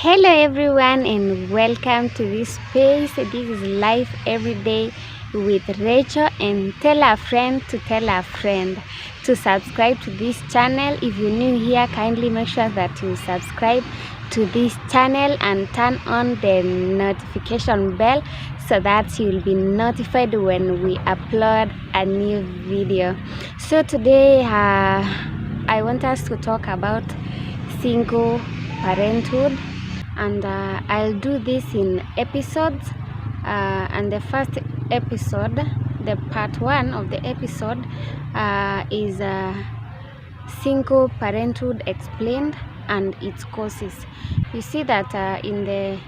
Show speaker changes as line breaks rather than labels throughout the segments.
Hello everyone and welcome to this space. This is Life Every Day with Rachel, and tell a friend to tell a friend to subscribe to this channel. If you're new here, kindly make sure that you subscribe to this channel and turn on the notification bell so that you'll be notified when we upload a new video. So today I want us to talk about single parenthood, and I'll do this in episodes, and the first episode, the part 1 of the episode, is single parenthood explained and its causes. You see that in the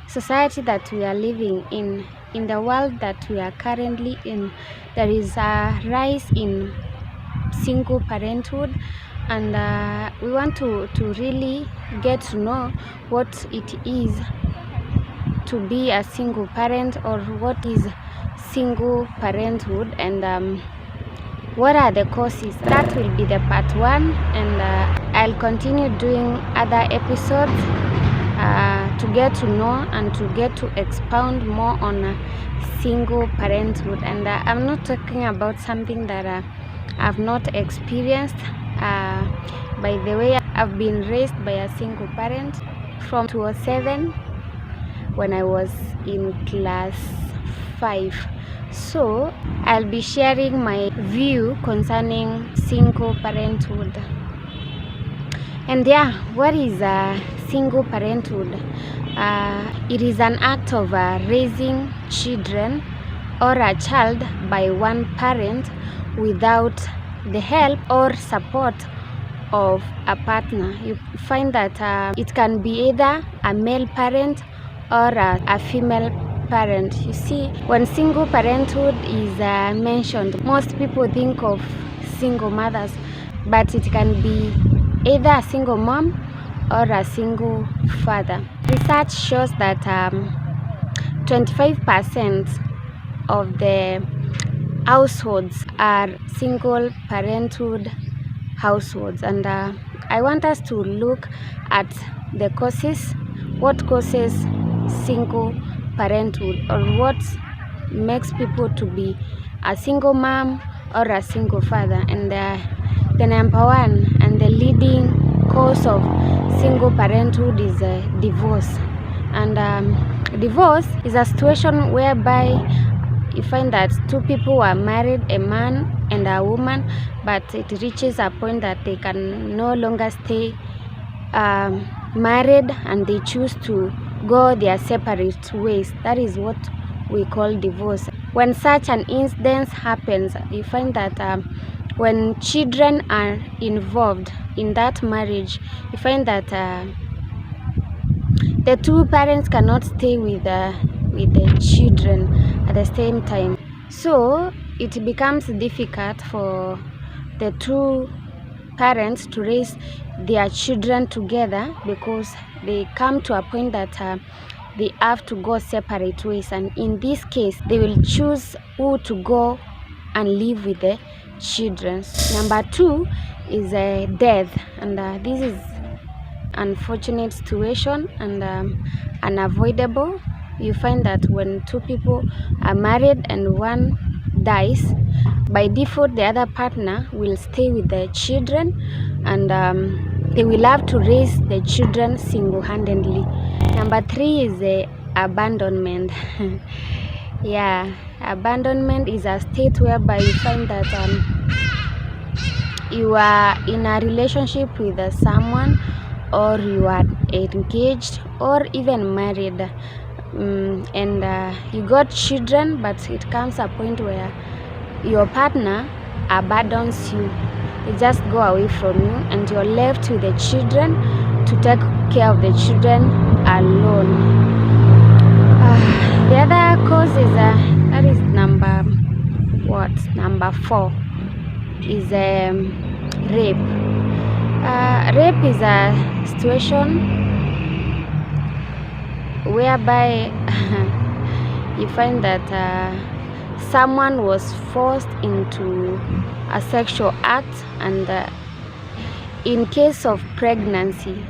society that we are living in the world that we are currently in, there is a rise in single parenthood, and we want to really get to know what it is to be a single parent, or what is single parenthood, and what are the causes. That will be the part 1, and I'll continue doing other episodes to get to know and to get to expound more on single parenthood. And I'm not talking about something that I've not experienced. By the way, I've been raised by a single parent from 2007 when I was in class 5. So I'll be sharing my view concerning single parenthood. And yeah, what is single parenthood? It is an act of raising children or a child by one parent without the help or support of a partner. You find that it can be either a male parent or a female parent. You see, when single parenthood is mentioned, most people think of single mothers, but it can be either a single mom or a single father. Research shows that 25% of the households are single parenthood households, and I want us to look at the causes. What causes single parenthood, or what makes people to be a single mom or a single father? And the number one and the leading cause of single parenthood is divorce. And divorce is a situation whereby you find that two people are married, a man and a woman, but it reaches a point that they can no longer stay married, and they choose to go their separate ways. That is what we call divorce. When such an incident happens, you find that when children are involved in that marriage, you find that the two parents cannot stay with the children at the same time. So it becomes difficult for the two parents to raise their children together, because they come to a point that they have to go separate ways, and in this case they will choose who to go and live with the children. Number 2 is death, and this is unfortunate situation and unavoidable. You find that when two people are married and one dies, by default the other partner will stay with the children, and they will have to raise the children single-handedly. Number 3 is abandonment. Yeah, abandonment is a state whereby you find that you are in a relationship with someone, or you are engaged or even married, and you got children, but it comes a point where your partner abandons you. They just go away from you, and you're left with the children to take care of the children alone. The other cause is that is number 4 is rape. Rape is a situation whereby you find that someone was forced into a sexual act, and in case of pregnancy,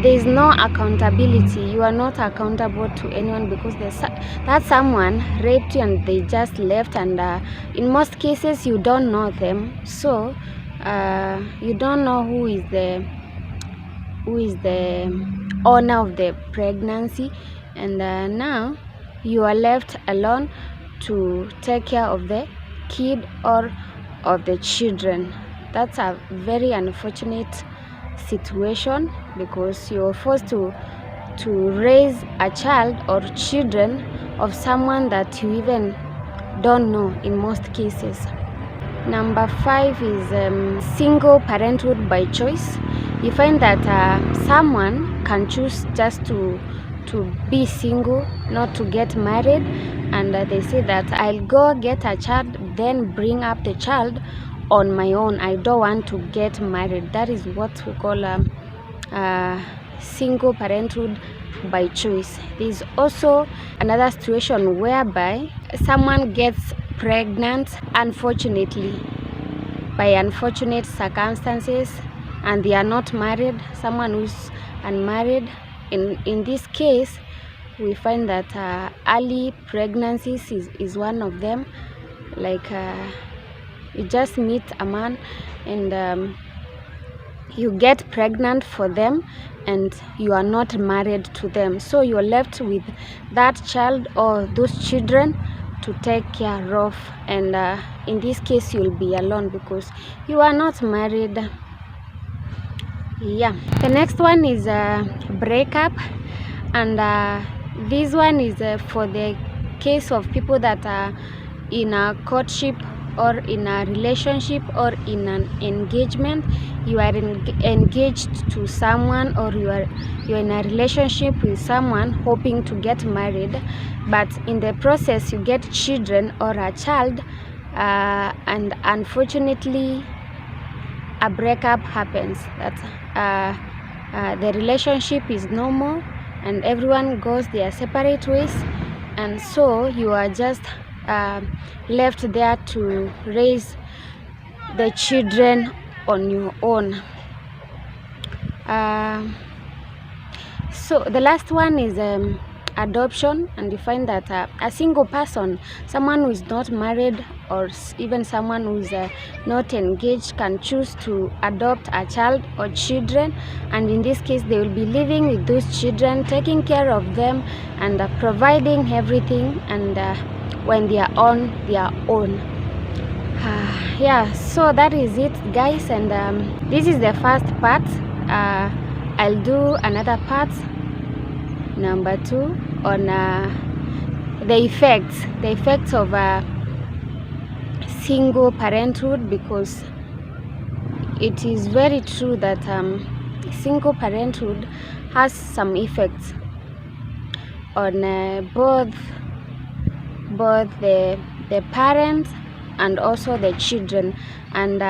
there is no accountability. You are not accountable to anyone because that someone raped you and they just left, and in most cases you don't know them, so you don't know who is the owner of the pregnancy, and now you are left alone to take care of the kid or of the children. That's a very unfortunate situation because you're forced to raise a child or children of someone that you even don't know in most cases. Number 5 is single parenthood by choice. You find that someone can choose just to be single, not to get married, and they say that I'll go get a child, then bring up the child on my own. I don't want to get married. That is what we call single parenthood by choice. There's also another situation whereby someone gets pregnant unfortunately, by unfortunate circumstances, and they are not married. Someone who's unmarried, in this case we find that early pregnancies is one of them. Like you just meet a man and you get pregnant for them and you are not married to them, so you're left with that child or those children to take care of, and in this case you'll be alone because you are not married. Yeah, the next one is breakup, and this one is for the case of people that are in a courtship or in a relationship or in an engagement. You are engaged to someone, or you're in a relationship with someone hoping to get married, but in the process you get children or a child, and unfortunately a breakup happens. That the relationship is normal and everyone goes their separate ways, and so you are just left there to raise the children on your own. So the last one is adoption, and you find that a single person, someone who is not married or even someone who is not engaged, can choose to adopt a child or children, and in this case they will be living with those children, taking care of them and providing everything, and when they are on their own. Yeah, so that is it guys, and this is the first part. I'll do another part, number 2, on the effects of single parenthood, because it is very true that single parenthood has some effects on both the parents and also the children, and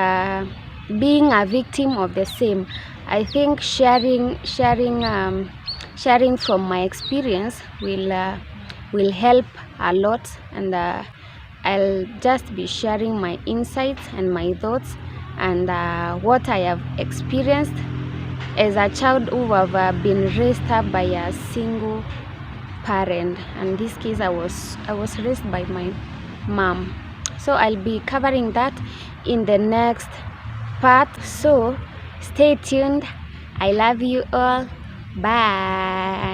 being a victim of the same. I think sharing from my experience will help a lot, and I'll just be sharing my insights and my thoughts and what I have experienced as a child who have been raised up by a single parent. And in this case I was raised by my mom. So I'll be covering that in the next part, so stay tuned. I love you all. Bye.